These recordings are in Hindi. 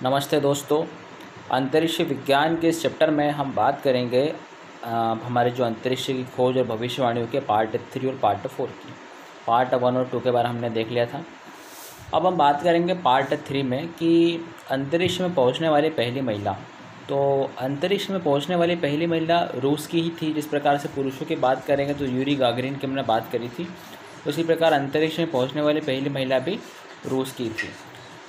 नमस्ते दोस्तों। अंतरिक्ष विज्ञान के इस चैप्टर में हम बात करेंगे हमारे जो अंतरिक्ष की खोज और भविष्यवाणियों के पार्ट 3 और पार्ट 4 की। पार्ट 1 और 2 के बारे में हमने देख लिया था। अब हम बात करेंगे पार्ट 3 में कि अंतरिक्ष में पहुंचने वाली पहली महिला। तो अंतरिक्ष में पहुंचने वाली पहली महिला रूस की ही थी। जिस प्रकार से पुरुषों की बात करेंगे तो यूरी गागरिन की हमने बात करी थी, उसी प्रकार अंतरिक्ष में पहुंचने वाली पहली महिला भी रूस की थी।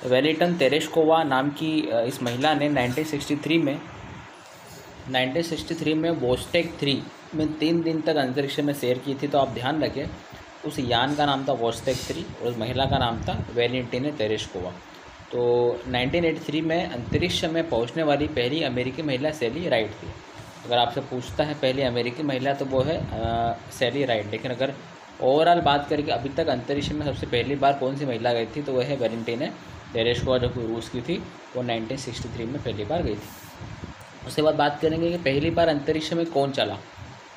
वेलिटन तेरेशकोवा नाम की इस महिला ने 1963 में वोस्टेक 3 में 3 दिन तक अंतरिक्ष में सैर की थी। तो आप ध्यान रखें, उस यान का नाम था वोस्टेक 3 और उस महिला का नाम था वेलिंटिना तेरेशकोवा। तो 1983 में अंतरिक्ष में पहुंचने वाली पहली अमेरिकी महिला सैली राइट थी। अगर आपसे पूछता है पहली अमेरिकी महिला तो वो है सैली राइट। लेकिन अगर ओवरऑल बात करके अभी तक अंतरिक्ष में सबसे पहली बार कौन सी महिला गई थी तो वह है वेलिंटिना तेरेशकोवा, जो कि रूस की थी। वो 1963 में पहली बार गई थी। उसके बाद बात करेंगे कि पहली बार अंतरिक्ष में कौन चला।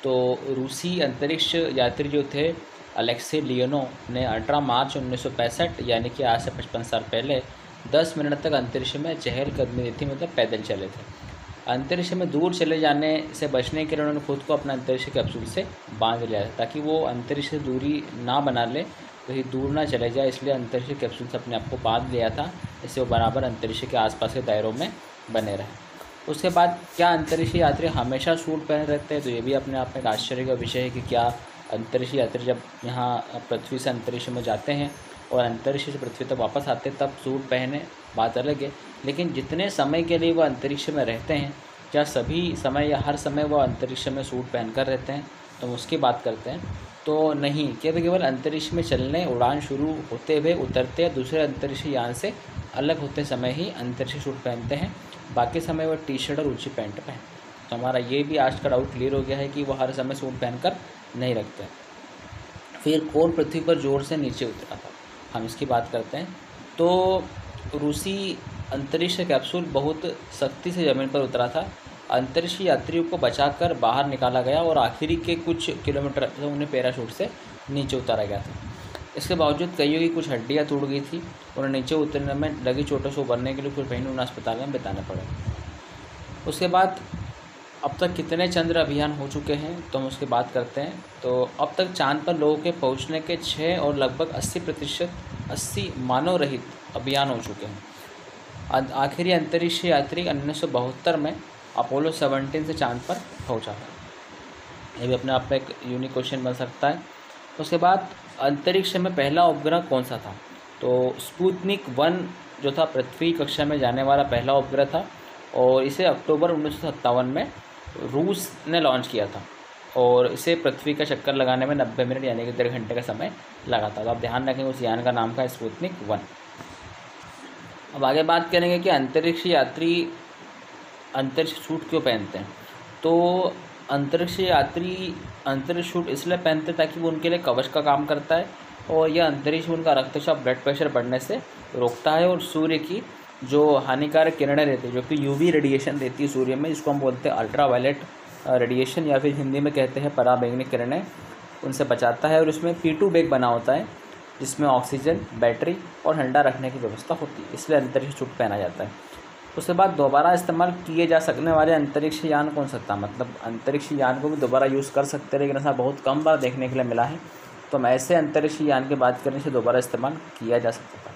तो रूसी अंतरिक्ष यात्री जो थे अलेक्सी लियोनोव ने 18 मार्च 1965 यानी कि आज से 55 साल पहले 10 मिनट तक अंतरिक्ष में चहलकदमी दी थी, मतलब पैदल चले थे। अंतरिक्ष में दूर चले जाने से बचने के लिए उन्होंने खुद को अपना अंतरिक्ष कैप्सूल से बांध लिया था, ताकि वो अंतरिक्ष से दूरी ना बना ले, कहीं दूर ना चले जाए। इसलिए अंतरिक्ष कैप्सूल से अपने आप को बांध लिया था, इससे वो बराबर अंतरिक्ष के आसपास के दायरों में बने रहे। उसके बाद क्या अंतरिक्ष यात्री हमेशा सूट पहन रहते हैं? तो ये भी अपने आप में एक आश्चर्य का विषय है कि क्या अंतरिक्ष यात्री जब यहाँ पृथ्वी से अंतरिक्ष में जाते हैं और अंतरिक्ष से पृथ्वी तक वापस आते हैं तब सूट पहने, बात अलग है। लेकिन जितने समय के लिए वह अंतरिक्ष में रहते हैं, क्या सभी समय या हर समय वह अंतरिक्ष में सूट पहनकर रहते हैं? तो हम उसकी बात करते हैं। तो नहीं, केवल अंतरिक्ष में चलने, उड़ान शुरू होते हुए, उतरते या दूसरे अंतरिक्ष यान से अलग होते समय ही अंतरिक्ष सूट पहनते हैं। बाकी समय वह टी शर्ट और ऊंची पैंट पहन। तो हमारा ये भी आज का डाउट क्लियर हो गया है कि वह हर समय सूट पहनकर नहीं रखते। फिर कौन पृथ्वी पर जोर से नीचे उतरा था, हम इसकी बात करते हैं। तो रूसी अंतरिक्ष कैप्सूल बहुत सख्ती से ज़मीन पर उतरा था। अंतरिक्ष यात्रियों को बचाकर बाहर निकाला गया और आखिरी के कुछ किलोमीटर तो उन्हें पैराशूट से नीचे उतारा गया था। इसके बावजूद कईयों की कुछ हड्डियां टूट गई थी। उन्हें नीचे उतरने में लगी चोटों से उबरने के लिए कुछ महीने उन्हें अस्पताल में बिताने पड़े। उसके बाद अब तक कितने चंद्र अभियान हो चुके हैं तो हम उसकी बात करते हैं। तो अब तक चाँद पर लोगों के पहुँचने के 6 और लगभग 80% मानव रहित अभियान हो चुके हैं। आखिरी अंतरिक्ष यात्री 1972 में अपोलो 17 से चाँद पर पहुंचा था। ये भी अपने आप में एक यूनिक क्वेश्चन बन सकता है। उसके बाद अंतरिक्ष में पहला उपग्रह कौन सा था? तो स्पुतनिक 1 जो था पृथ्वी कक्षा में जाने वाला पहला उपग्रह था और इसे अक्टूबर 1957 में रूस ने लॉन्च किया था और इसे पृथ्वी का चक्कर लगाने में 90 मिनट यानी कि 1.5 घंटे का समय लगा था। तो आप ध्यान रखें, उस यान का नाम था स्पुतनिक 1। अब आगे बात करेंगे कि अंतरिक्ष यात्री अंतरिक्ष सूट क्यों पहनते हैं। तो अंतरिक्ष यात्री अंतरिक्ष सूट इसलिए पहनते हैं ताकि वो उनके लिए कवच का काम करता है और यह अंतरिक्ष में उनका रक्तचाप, ब्लड प्रेशर बढ़ने से रोकता है और सूर्य की जो हानिकारक किरणें रहती है, जो कि यूवी रेडिएशन देती है सूर्य में, जिसको हम बोलते हैं अल्ट्रावायलेट रेडिएशन या फिर हिंदी में कहते हैं पराबैंगनी किरणें, उनसे बचाता है। और इसमें P2 बैग बना होता है जिसमें ऑक्सीजन, बैटरी और ठंडा रखने की व्यवस्था होती है, इसलिए अंतरिक्ष सूट पहना जाता है। उसके बाद दोबारा इस्तेमाल किए जा सकने वाले अंतरिक्ष यान कौन सकता, मतलब अंतरिक्ष यान को भी दोबारा यूज़ कर सकते हैं, लेकिन ऐसा बहुत कम बार देखने के लिए मिला है। तो हम ऐसे अंतरिक्ष यान की बात करने से दोबारा इस्तेमाल किया जा सकता था।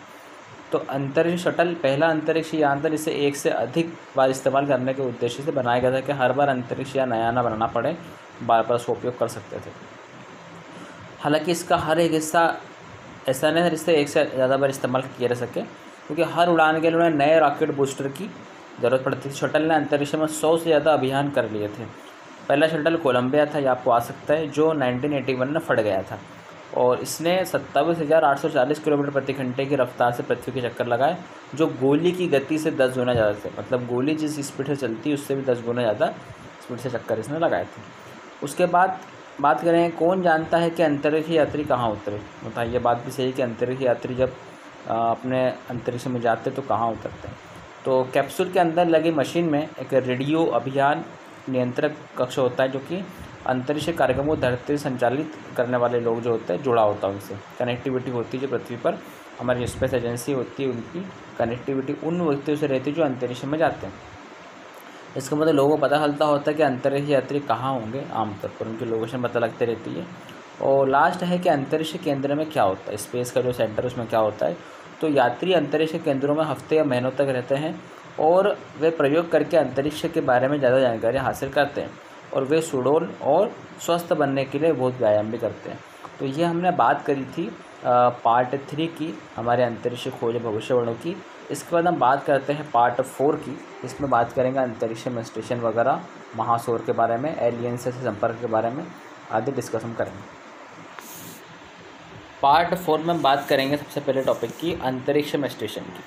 तो अंतरिक्ष शटल पहला अंतरिक्ष यान था जिसे एक से अधिक बार इस्तेमाल करने के उद्देश्य से बनाया गया था कि हर बार अंतरिक्ष यान नया ना बनाना पड़े, बार बार उसका उपयोग कर सकते थे। हालांकि इसका हर एक हिस्सा ऐसा नहीं है जिससे एक से ज़्यादा बार इस्तेमाल किया जा सके, क्योंकि हर उड़ान के लिए उन्हें नए रॉकेट बूस्टर की ज़रूरत पड़ती थी। शटल ने अंतरिक्ष में 100 से ज़्यादा अभियान कर लिए थे। पहला शटल कोलंबिया था, ये आपको आ सकता है, जो 1981 में फट गया था और इसने 27,840 किलोमीटर प्रति घंटे की रफ्तार से पृथ्वी के चक्कर लगाए, जो गोली की गति से 10 गुना ज़्यादा थे। मतलब गोली जिस स्पीड से चलती है उससे भी 10 गुना ज़्यादा स्पीड से चक्कर इसने लगाए थे। उसके बाद बात करें कौन जानता है कि अंतरिक्ष यात्री कहाँ उतरे। मतलब ये बात भी सही है कि अंतरिक्ष यात्री जब अपने अंतरिक्ष में जाते तो कहाँ उतरते हैं। तो कैप्सूल के अंदर लगी मशीन में एक रेडियो अभियान नियंत्रक कक्ष होता है, जो कि अंतरिक्ष कार्यक्रमों को धरती से संचालित करने वाले लोग जो होते हैं जुड़ा होता है, उनसे कनेक्टिविटी होती है जो पृथ्वी पर हमारी जो स्पेस एजेंसी होती है उनकी कनेक्टिविटी उन व्यक्तियों से रहती है जो अंतरिक्ष में जाते हैं। इसका मतलब लोगों को पता चलता होता है कि अंतरिक्ष यात्री कहाँ होंगे, आमतौर पर उनकी लोकेशन पता लगती रहती है। और लास्ट है कि अंतरिक्ष केंद्र में क्या होता है, स्पेस का जो सेंटर उसमें क्या होता है। तो यात्री अंतरिक्ष केंद्रों में हफ्ते या महीनों तक रहते हैं और वे प्रयोग करके अंतरिक्ष के बारे में ज़्यादा जानकारी हासिल करते हैं और वे सुडौल और स्वस्थ बनने के लिए बहुत व्यायाम भी करते हैं। तो ये हमने बात करी थी पार्ट 3 की, हमारे अंतरिक्ष खोज भविष्यवाणियों की। इसके बाद हम बात करते हैं पार्ट 4 की। इसमें बात करेंगे अंतरिक्ष में स्टेशन वगैरह, महासौर के बारे में, एलियन से संपर्क के बारे में आदि डिस्कशन करेंगे। पार्ट 4 में हम बात करेंगे सबसे पहले टॉपिक की अंतरिक्ष में स्टेशन की।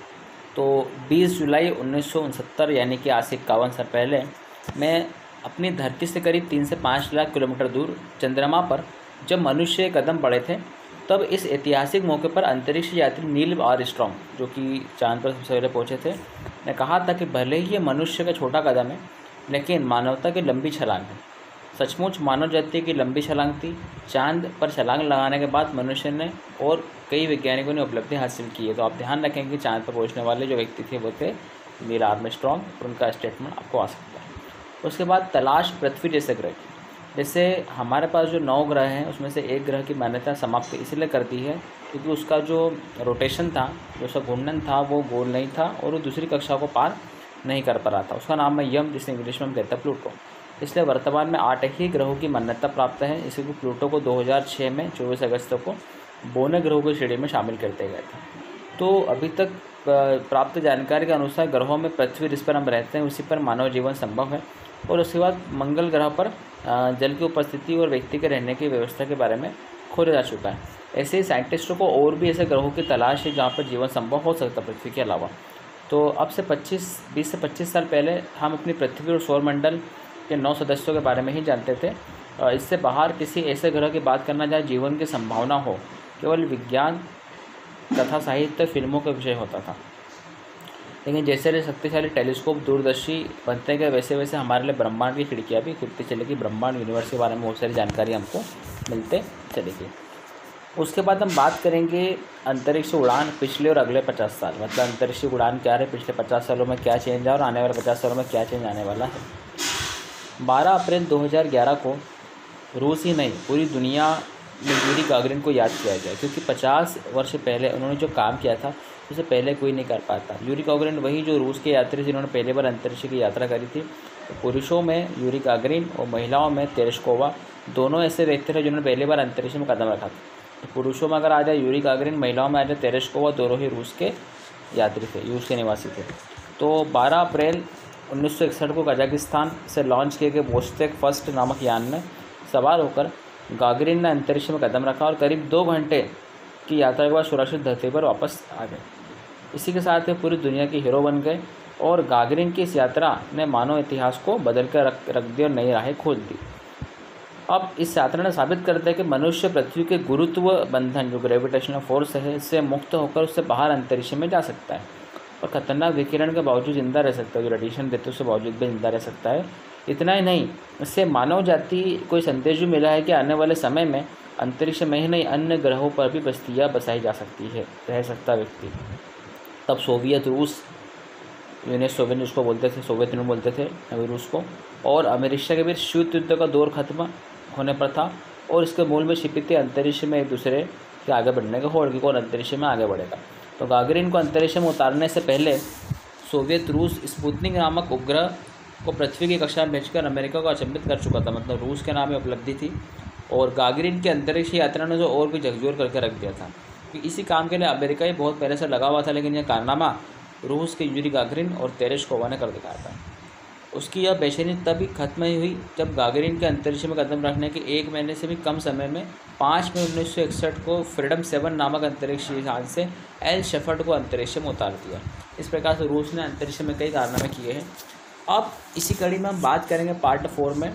तो 20 जुलाई 1969 यानी कि आज से 51 साल पहले मैं अपनी धरती से करीब 3 से 5 लाख किलोमीटर दूर चंद्रमा पर जब मनुष्य कदम पड़े थे, तब इस ऐतिहासिक मौके पर अंतरिक्ष यात्री नील आर्मस्ट्रांग, जो कि चांद पर सबसे पहले पहुंचे थे, ने कहा था कि भले ही ये मनुष्य का छोटा कदम है, लेकिन मानवता की लंबी छलांग है। सचमुच मानव जाति की लंबी छलांग थी। चांद पर छलांग लगाने के बाद मनुष्य ने और कई वैज्ञानिकों ने उपलब्धि हासिल की है। तो आप ध्यान रखें कि चांद पर पहुंचने वाले जो व्यक्ति थे वो थे नील आर्मस्ट्रांग, और उनका स्टेटमेंट आपको आ सकता है। उसके बाद तलाश पृथ्वी जैसे ग्रह। जैसे हमारे पास जो 9 ग्रह हैं उसमें से एक ग्रह की मान्यता समाप्त इसलिए कर दी है क्योंकि उसका जो रोटेशन था, जो उसका घूर्णन था, वो गोल नहीं था और वो दूसरी कक्षा को पार नहीं कर पा रहा था। उसका नाम है यम, जिसे इंग्लिश में हम कहते हैं प्लूटो। इसलिए वर्तमान में 8 ही ग्रहों की मान्यता प्राप्त है। इसी को प्लूटो को 2006 में 24 अगस्त को बोने ग्रहों की श्रेणी में शामिल कर दिया गया था। तो अभी तक प्राप्त जानकारी के अनुसार ग्रहों में पृथ्वी जिस पर हम रहते हैं उसी पर मानव जीवन संभव है। और उसके बाद मंगल ग्रह पर जल की उपस्थिति और व्यक्ति के रहने की व्यवस्था के बारे में खोजा जा चुका है। ऐसे ही साइंटिस्टों को और भी ऐसे ग्रहों की तलाश है जहाँ पर जीवन संभव हो सकता है पृथ्वी के अलावा। तो अब से 20 से 25 साल पहले हम अपनी पृथ्वी और सौरमंडल के 9 सदस्यों के बारे में ही जानते थे। इससे बाहर किसी ऐसे ग्रह की बात करना जहाँ जीवन की संभावना हो केवल विज्ञान तथा साहित्य फिल्मों का विषय होता था। लेकिन जैसे जैसे शक्तिशाली टेलीस्कोप दूरदर्शी बनते गए वैसे वैसे हमारे लिए ब्रह्मांड की खिड़कियाँ भी खुलती चलेगी। ब्रह्मांड यूनिवर्स के बारे में बहुत सारी जानकारी हमको मिलते चलेगी। उसके बाद हम बात करेंगे अंतरिक्ष उड़ान पिछले और अगले 50 साल, मतलब अंतरिक्ष उड़ान क्या है, पिछले 50 सालों में क्या चेंज है और आने वाले 50 सालों में क्या चेंज आने वाला है। 12 अप्रैल 2011 को रूस ही नहीं पूरी दुनिया में यूरी गागरिन को याद किया गया, क्योंकि 50 वर्ष पहले उन्होंने जो काम किया था उसे पहले कोई नहीं कर पाता। यूरी गागरिन वही जो रूस के यात्री जिन्होंने पहली बार अंतरिक्ष की यात्रा करी थी। तो पुरुषों में यूरी गागरिन और महिलाओं में तेरेश्कोवा दोनों ऐसे व्यक्ति थे जिन्होंने पहली बार अंतरिक्ष में कदम रखा था। तो पुरुषों में अगर आ जाए यूरी गागरिन, महिलाओं में आ जाए तेरेश्कोवा, दोनों ही रूस के यात्री थे, रूस के निवासी थे। तो 12 अप्रैल 1961 को कजाकिस्तान से लॉन्च किए गए वोस्टेक फर्स्ट नामक यान में सवार होकर गागरिन ने अंतरिक्ष में कदम रखा और करीब 2 घंटे की यात्रा के बाद सुरक्षित धरती पर वापस आ गए। इसी के साथ वे पूरी दुनिया के हीरो बन गए और गागरिन की इस यात्रा ने मानव इतिहास को बदल कर रख दी और नई राहें खोल दी। अब इस यात्रा ने साबित कर दिया कि मनुष्य पृथ्वी के गुरुत्व बंधन जो ग्रेविटेशनल फोर्स है इससे मुक्त होकर उससे बाहर अंतरिक्ष में जा सकता है और खतरनाक विकिरण के बावजूद जिंदा रह सकता है, जो रेडिएशन देते उसके बावजूद भी जिंदा रह सकता है। इतना ही नहीं, इससे मानव जाति को संदेश भी मिला है कि आने वाले समय में अंतरिक्ष में ही नहीं अन्य ग्रहों पर भी बस्तियाँ बसाई जा सकती है, रह सकता व्यक्ति। तब सोवियत रूस, यूनियन सोवियत उसको बोलते थे, सोवियत यूनियन बोलते थे अभी रूस को, और अमेरिका के बीच शीत युद्ध का दौर खत्म होने पर था और इसके मूल में छिपी थी अंतरिक्ष में एक दूसरे के आगे बढ़ने का होड़ कि कौन अंतरिक्ष में आगे बढ़ेगा। तो गागरिन को अंतरिक्ष में उतारने से पहले सोवियत रूस स्पुतनिक नामक उपग्रह को पृथ्वी की कक्षा में भेजकर अमेरिका को अचंभित कर चुका था, मतलब रूस के नाम में उपलब्धि थी। और गागरिन की अंतरिक्ष यात्रा ने जो और भी झकझोर करके रख दिया था कि इसी काम के लिए अमेरिका ही बहुत पहले से लगा हुआ था, लेकिन यह कारनामा रूस के यूरी गागरिन और तेरेश्कोवा ने कर दिखाया था। उसकी यह बेचैनी तभी खत्म हुई जब गागरिन के अंतरिक्ष में कदम रखने के 1 महीने से भी कम समय में 5 मई 1961 को फ्रीडम 7 नामक अंतरिक्ष यान से एल शेफर्ड को अंतरिक्ष में उतार दिया। इस प्रकार से रूस ने अंतरिक्ष में कई कारनामे किए हैं। अब इसी कड़ी में हम बात करेंगे पार्ट 4 में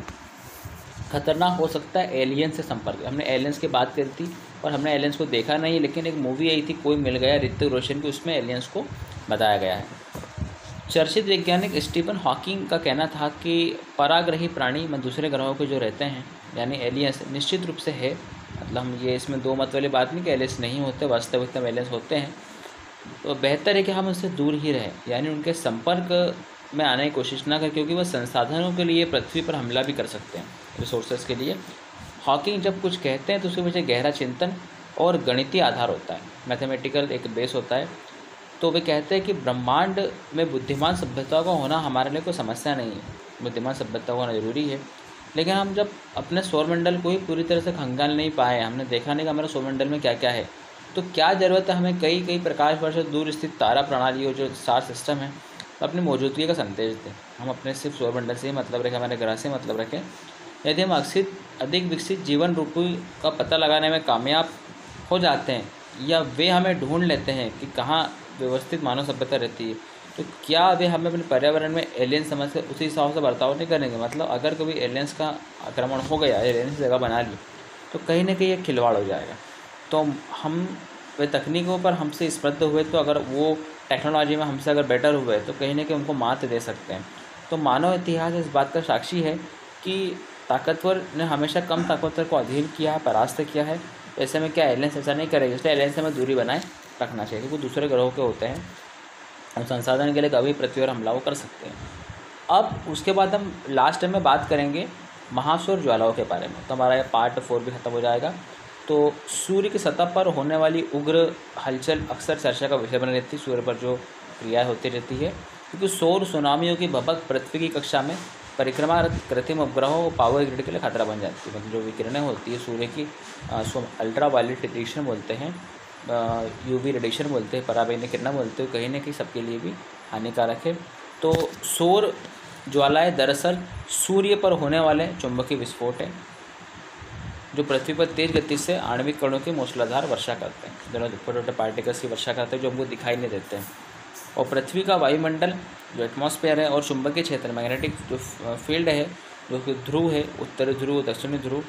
खतरनाक हो सकता है एलियन से संपर्क। हमने एलियंस की बात करी थी और हमने एलियंस को देखा नहीं, लेकिन एक मूवी आई थी कोई मिल गया ऋतिक रोशन की, उसमें एलियंस को बताया गया है। चर्चित वैज्ञानिक स्टीफन हॉकिंग का कहना था कि पराग्रही प्राणी में दूसरे ग्रहों के जो रहते हैं यानी एलियंस निश्चित रूप से है मतलब हम ये इसमें दो मत वाली बात नहीं कि एलियंस नहीं होते, वास्तविकता में एलियंस होते हैं। तो बेहतर है कि हम उससे दूर ही रहें, यानी उनके संपर्क में आने की कोशिश ना करें, क्योंकि वह संसाधनों के लिए पृथ्वी पर हमला भी कर सकते हैं, रिसोर्सेज के लिए। हॉकिंग जब कुछ कहते हैं तो उसके पीछे गहरा चिंतन और गणितीय आधार होता है, मैथमेटिकल एक बेस होता है। तो वे कहते हैं कि ब्रह्मांड में बुद्धिमान सभ्यताओं का होना हमारे लिए कोई समस्या नहीं है, बुद्धिमान सभ्यता होना जरूरी है। लेकिन हम जब अपने सौरमंडल को ही पूरी तरह से खंगाल नहीं पाए, हमने देखा नहीं कि हमारे सौरमंडल में क्या क्या है, तो क्या ज़रूरत है हमें कई कई प्रकाश वर्ष दूर स्थित तारा प्रणाली जो स्टार सिस्टम है अपनी मौजूदगी का संदेश दें। हम अपने सिर्फ सौरमंडल से ही मतलब रखें, हमारे ग्रह से मतलब रखें। यदि हम अधिक विकसित जीवन रूपी का पता लगाने में कामयाब हो जाते हैं, या वे हमें ढूंढ लेते हैं कि कहाँ व्यवस्थित मानव सभ्यता रहती है, तो क्या वे हमें अपने पर्यावरण में एलियन समझ कर उसी हिसाब से बर्ताव नहीं करेंगे। मतलब अगर कभी एलियंस का आक्रमण हो गया, एलियंस जगह बना ली, तो कहीं ना कहीं एक खिलवाड़ हो जाएगा। तो हम वे तकनीकों पर हमसे स्पर्ध हुए, तो अगर वो टेक्नोलॉजी में हमसे अगर बेटर हुए तो कहीं ना कहीं उनको मात दे सकते हैं। तो मानव इतिहास इस बात का साक्षी है कि ताकतवर ने हमेशा कम ताकतवर को अधीन किया है, परास्त किया है। ऐसे में क्या एलियंस ऐसा नहीं करेगा, इसलिए एलियंस से हमें दूरी बनाए रखना चाहिए, क्योंकि दूसरे ग्रहों के होते हैं और संसाधन के लिए कभी पृथ्वी पर हमला कर सकते हैं। अब उसके बाद हम लास्ट में बात करेंगे महासौर ज्वालाओं के बारे में, तो हमारा ये पार्ट 4 भी खत्म हो जाएगा। तो सूर्य की सतह पर होने वाली उग्र हलचल अक्सर चर्चा का विषय बनी रहती है, सूर्य पर जो क्रियाएँ होती रहती है, क्योंकि सौर सुनामियों की भबक पृथ्वी की कक्षा में परिक्रमारत कृत्रिम उपग्रहों पावर ग्रिड के लिए खतरा बन जाती है। मतलब जो विकिरणें होती है सूर्य की, अल्ट्रा वायलेट रेडिएशन बोलते हैं, यूवी रेडिएशन बोलते हैं, पराबैंगनी किरणें बोलते हैं, कहीं ना कहीं सबके लिए भी हानिकारक है। तो सौर ज्वालाएँ दरअसल सूर्य पर होने वाले चुंबकीय विस्फोट है, जो पृथ्वी पर तेज गति से आणविक कणों की मूसलाधार वर्षा करते हैं, दोनों छोटे छोटे पार्टिकल्स की वर्षा करते हैं जो हमको दिखाई नहीं देते हैं। और पृथ्वी का वायुमंडल जो एटमॉस्फेयर है और चुंबकीय क्षेत्र मैग्नेटिक जो फील्ड है, जो कि ध्रुव है, उत्तरी ध्रुव दक्षिणी ध्रुव,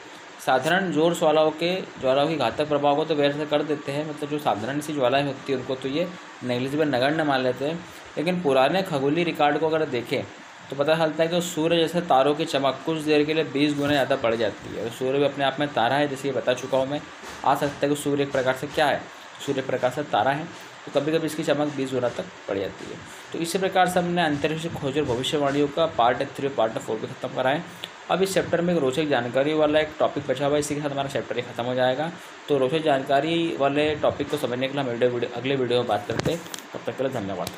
साधारण जोर ज्वालाओं की घातक प्रभाव को तो वैसे कर देते हैं। मतलब जो साधारण सी ज्वालाएँ होती है उनको तो ये नेग्लिजिबल नगण्य मान लेते हैं। लेकिन पुराने खगोलीय रिकॉर्ड को अगर देखें तो पता चलता है कि सूर्य जैसे तारों की चमक कुछ देर के लिए 20 गुना ज़्यादा बढ़ जाती है। और सूर्य भी अपने आप में तारा है, जैसे ये बता चुका हूँ मैं। आ सकता है कि सूर्य एक प्रकार से क्या है, सूर्य प्रकाश से तारा है, तो कभी कभी इसकी चमक 20 गुना तक बढ़ जाती है। तो इसी प्रकार से हमने अंतरिक्ष खोज और भविष्यवाणियों का पार्ट 3 पार्ट 4 भी खत्म कराएं। अब इस चैप्टर में एक रोचक जानकारी वाला एक टॉपिक बचा हुआ है, इसी के साथ हमारा चैप्टर ही खत्म हो जाएगा। तो रोचक जानकारी वाले टॉपिक को समझने के लिए हम अगले वीडियो में बात करते हैं। तब तक के लिए धन्यवाद।